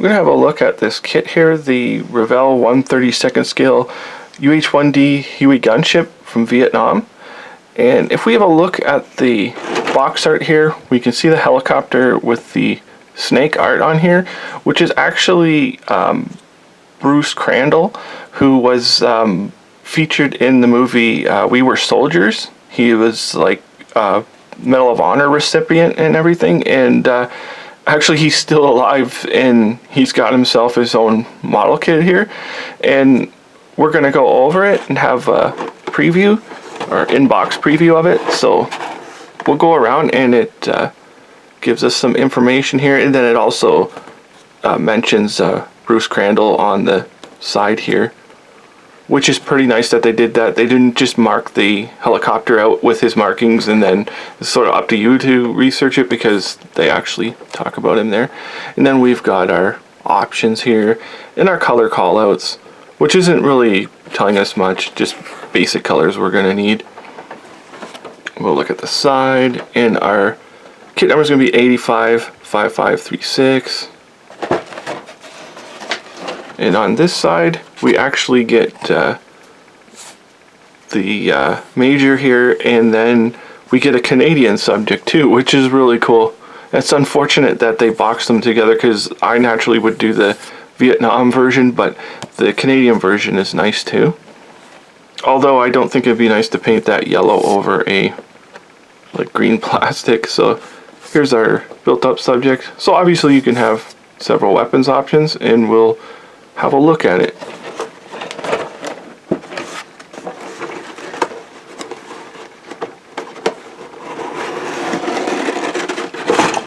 we're going to have a look at this kit here, the Revell 1/32 scale UH-1D Huey Gunship from Vietnam. And if we have a look at the box art here, we can see the helicopter with the snake art on here, which is actually Bruce Crandall, who was featured in the movie We Were Soldiers. He was like Medal of Honor recipient and everything, and actually he's still alive, and he's got himself his own model kit here, and we're going to go over it and have a preview or in-box preview of it. So we'll go around, and it gives us some information here, and then it also mentions Bruce Crandall on the side here, which is pretty nice that they did that. They didn't just mark the helicopter out with his markings and then it's sort of up to you to research it, because they actually talk about him there. And then we've got our options here and our color callouts, which isn't really telling us much, just basic colors we're going to need. We'll look at the side, and our kit number is going to be 855536. And on this side, we actually get the major here, and then we get a Canadian subject too, which is really cool. It's unfortunate that they boxed them together, because I naturally would do the Vietnam version, but the Canadian version is nice too. Although I don't think it'd be nice to paint that yellow over a like green plastic. So here's our built-up subject. So obviously you can have several weapons options, and we'll have a look at it.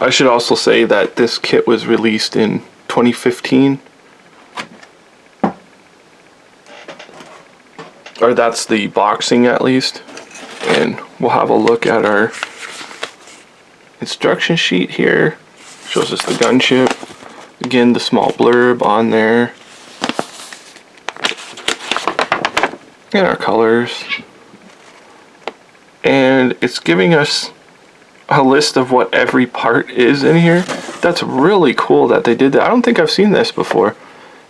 I should also say that this kit was released in 2015. Or that's the boxing at least. And we'll have a look at our instruction sheet here. Shows us the gunship. Again, the small blurb on there. And our colors. And it's giving us a list of what every part is in here. That's really cool that they did that. I don't think I've seen this before.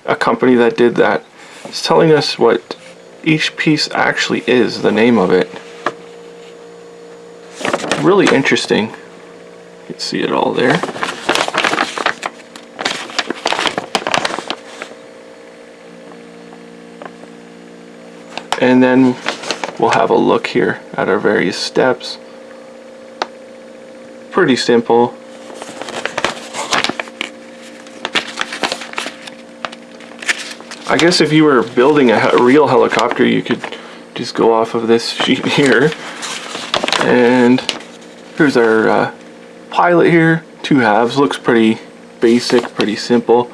A company that did that. It's telling us what each piece actually is, the name of it. Really interesting. You can see it all there. And then we'll have a look here at our various steps. Pretty simple. I guess if you were building a real helicopter, you could just go off of this sheet here. And here's our pilot here. 2 halves. Looks pretty basic, pretty simple.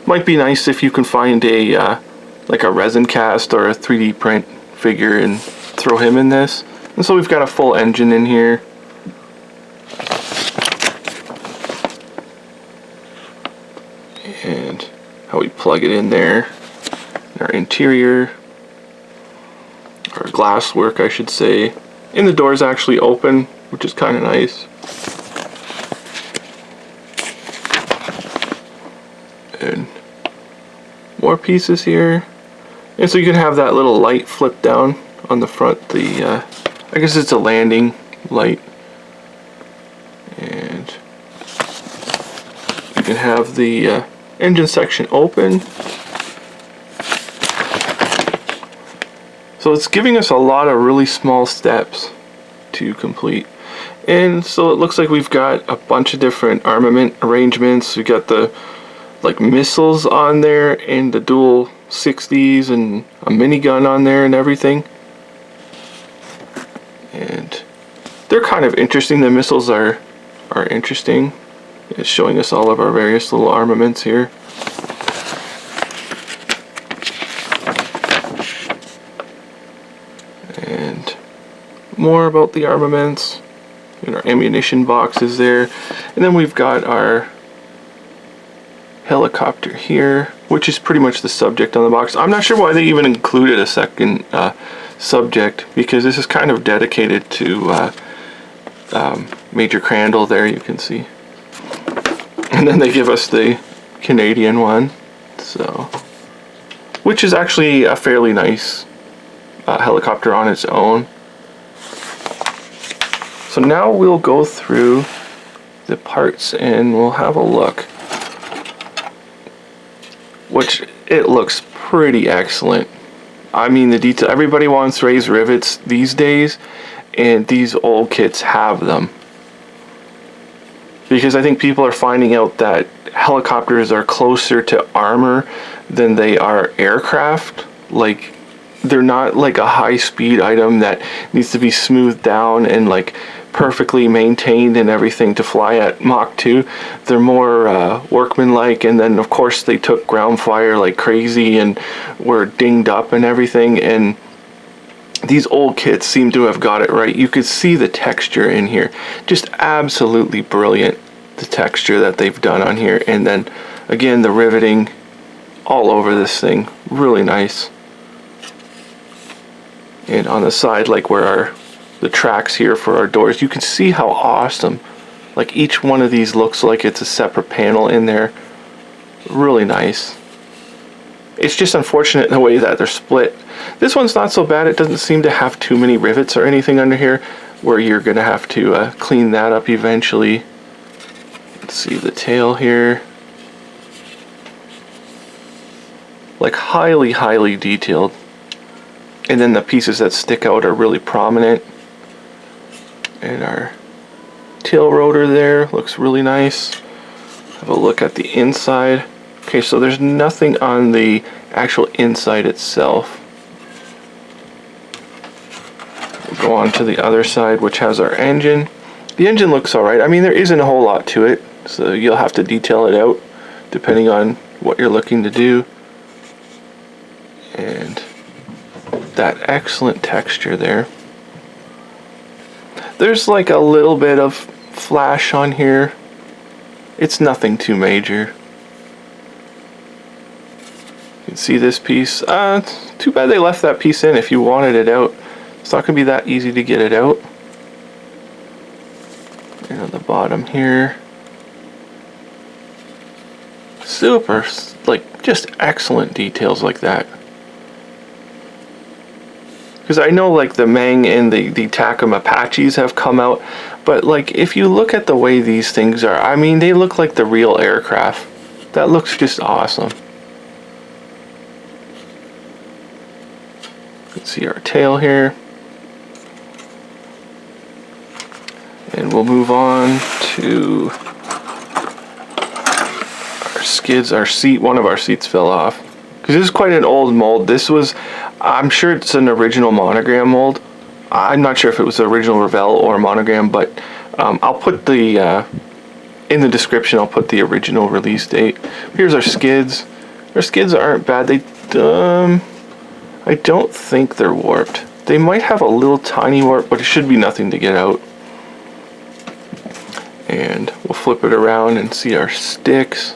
Might be nice if you can find a like a resin cast or a 3D print figure and throw him in this. And so we've got a full engine in here. And how we plug it in there. Our interior, or glass work I should say. And the door's actually open, which is kind of nice. And more pieces here. And so you can have that little light flip down on the front. I guess it's a landing light. And you can have the engine section open. So it's giving us a lot of really small steps to complete. And so it looks like we've got a bunch of different armament arrangements. We got the like missiles on there, and the dual 60s, and a minigun on there and everything. And they're kind of interesting. The missiles are interesting. It's showing us all of our various little armaments here. And more about the armaments, and our ammunition boxes there. And then we've got our helicopter here, which is pretty much the subject on the box. I'm not sure why they even included a second subject, because this is kind of dedicated to Major Crandall there, you can see. And then they give us the Canadian one, so, which is actually a fairly nice helicopter on its own. So now we'll go through the parts and we'll have a look, which it looks pretty excellent. I mean, the detail, everybody wants raised rivets these days, and these old kits have them. Because I think people are finding out that helicopters are closer to armor than they are aircraft. Like, they're not like a high-speed item that needs to be smoothed down and like perfectly maintained and everything to fly at Mach 2. They're more workmanlike, and then of course they took ground fire like crazy and were dinged up and everything, and these old kits seem to have got it right. You could see the texture in here, just absolutely brilliant, the texture that they've done on here, and then again the riveting all over this thing, really nice. And on the side, like where the tracks here for our doors, you can see how awesome, like each one of these looks like it's a separate panel in there. Really nice. It's just unfortunate the way that they're split. This one's not so bad. It doesn't seem to have too many rivets or anything under here where you're gonna have to clean that up eventually. Let's see the tail here. Like highly detailed. And then the pieces that stick out are really prominent. And our tail rotor there looks really nice. Have a look at the inside. Okay, so there's nothing on the actual inside itself. We'll go on to the other side, which has our engine. The engine looks alright. I mean, there isn't a whole lot to it, so you'll have to detail it out depending on what you're looking to do. And that excellent texture there. There's like a little bit of flash on here. It's nothing too major. You can see this piece. Too bad they left that piece in if you wanted it out. It's not going to be that easy to get it out. And on the bottom here. Super, like, just excellent details like that. Because I know like the Mang and the Tacom Apaches have come out, but like if you look at the way these things are, I mean, they look like the real aircraft. That looks just awesome. You can see our tail here. And we'll move on to our skids. Our seat, one of our seats fell off. Because this is quite an old mold. This was, I'm sure it's an original monogram mold. I'm not sure if it was the original Revell or monogram, but I'll put the, in the description, I'll put the original release date. Here's our skids. Our skids aren't bad. They, I don't think they're warped. They might have a little tiny warp, but it should be nothing to get out. And we'll flip it around and see our sticks.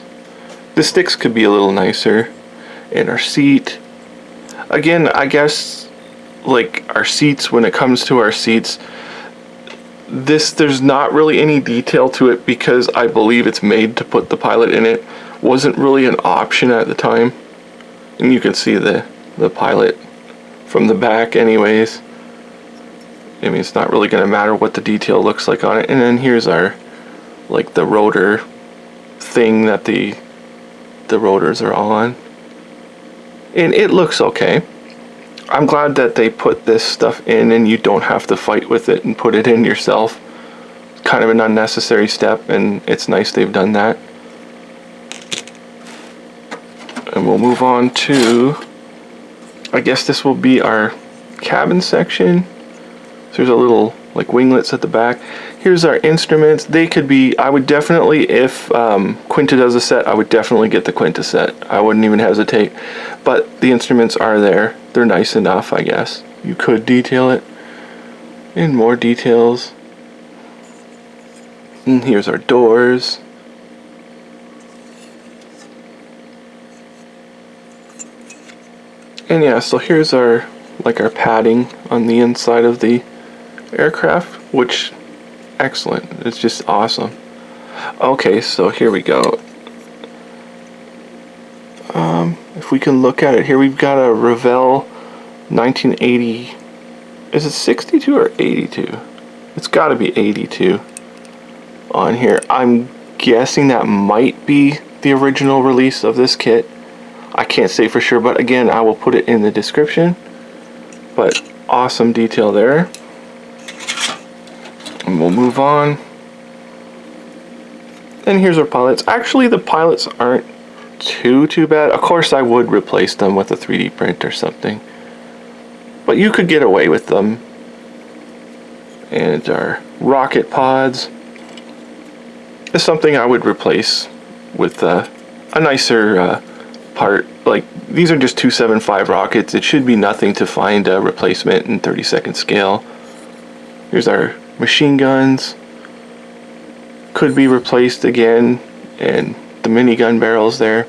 The sticks could be a little nicer. And our seat. Again, I guess like our seats, when it comes to our seats, there's not really any detail to it because I believe it's made to put the pilot in it. Wasn't really an option at the time. And you can see the pilot from the back anyways. I mean, it's not really going to matter what the detail looks like on it. And then here's our, like the rotor thing that the rotors are on. And it looks okay. I'm glad that they put this stuff in and you don't have to fight with it and put it in yourself. It's kind of an unnecessary step, and it's nice they've done that. And we'll move on to, I guess this will be our cabin section. So there's a little like winglets at the back. Here's our instruments. They could be, I would definitely, if Quinta does a set, I would definitely get the Quinta set. I wouldn't even hesitate. But the instruments are there. They're nice enough, I guess. You could detail it. And more details. And here's our doors. And yeah, so here's our, like our padding on the inside of the aircraft, which, excellent. It's just awesome. Okay, so here we go. if we can look at it here, we've got a Revell 1980. Is it 62 or 82? It's got to be 82 on here. I'm guessing that might be the original release of this kit. I can't say for sure, but again, I will put it in the description. But awesome detail there. And we'll move on. And here's our pilots. Actually, the pilots aren't too bad. Of course, I would replace them with a 3D print or something, but you could get away with them. And our rocket pods is something I would replace with a nicer part. Like, these are just 275 rockets. It should be nothing to find a replacement in 32nd scale. Here's our machine guns. Could be replaced again, and the minigun barrels there.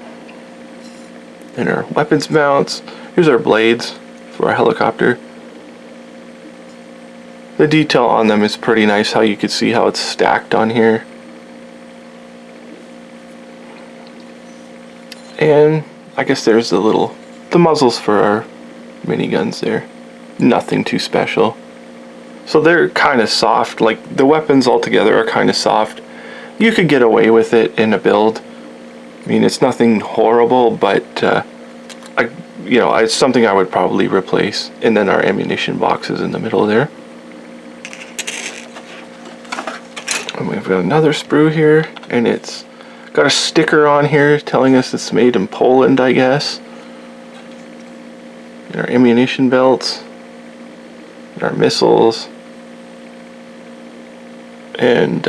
And our weapons mounts. Here's our blades for our helicopter. The detail on them is pretty nice, how you can see how it's stacked on here. And I guess there's the muzzles for our miniguns there. Nothing too special. So they're kind of soft. Like, the weapons altogether are kind of soft. You could get away with it in a build. I mean, it's nothing horrible, but it's something I would probably replace. And then our ammunition boxes in the middle there. And we've got another sprue here, and it's got a sticker on here telling us it's made in Poland, I guess. And our ammunition belts, and our missiles, and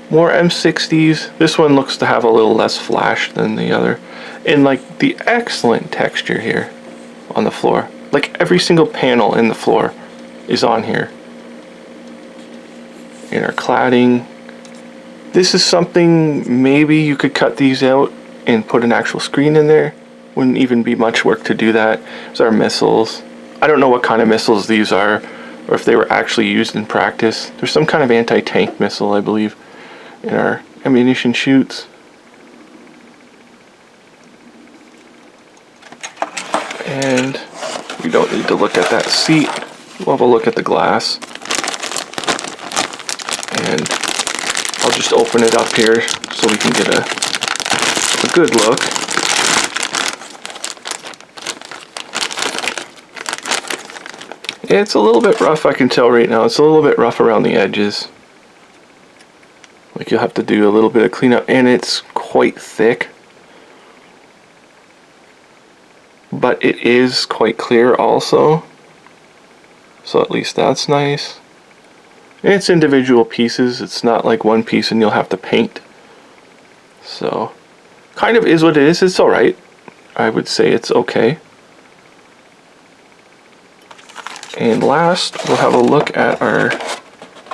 more M60s. This one looks to have a little less flash than the other. And like the excellent texture here on the floor. Like every single panel in the floor is on here. And our cladding. This is something, maybe you could cut these out and put an actual screen in there. Wouldn't even be much work to do that. There's our missiles. I don't know what kind of missiles these are, or if they were actually used in practice. There's some kind of anti-tank missile, I believe, in our ammunition chutes. And we don't need to look at that seat. We'll have a look at the glass. And I'll just open it up here so we can get a good look. It's a little bit rough, I can tell right now. It's a little bit rough around the edges. Like, you'll have to do a little bit of cleanup, and it's quite thick. But it is quite clear also. So at least that's nice. And it's individual pieces. It's not like one piece and you'll have to paint. So, kind of is what it is. It's alright. I would say it's okay. And last, we'll have a look at our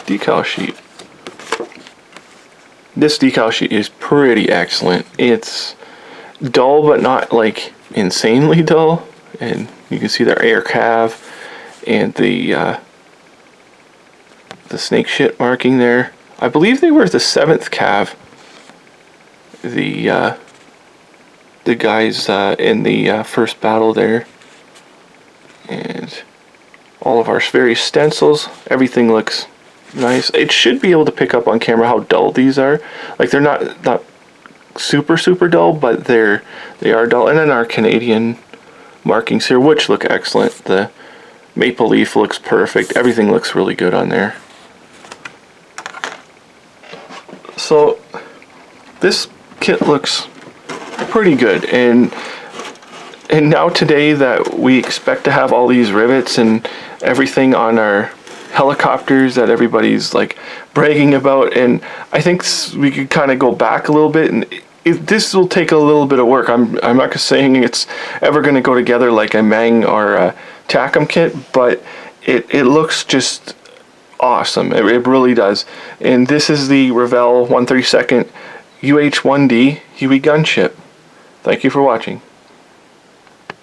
decal sheet. This decal sheet is pretty excellent. It's dull, but not like insanely dull. And you can see their air cav and the snake shit marking there. I believe they were the 7th cav. The guys in the first battle there. And all of our various stencils. Everything looks nice. It should be able to pick up on camera how dull these are. Like, they're not super dull, but they are dull. And then our Canadian markings here, which look excellent. The maple leaf looks perfect. Everything looks really good on there. So this kit looks pretty good, and now today that we expect to have all these rivets and everything on our helicopters that everybody's like bragging about, and I think we could kind of go back a little bit, and this will take a little bit of work. I'm not saying it's ever going to go together like a Mang or a TACM kit, but it looks just awesome. It really does. And this is the Revell 132nd UH-1D Huey Gunship. Thank you for watching.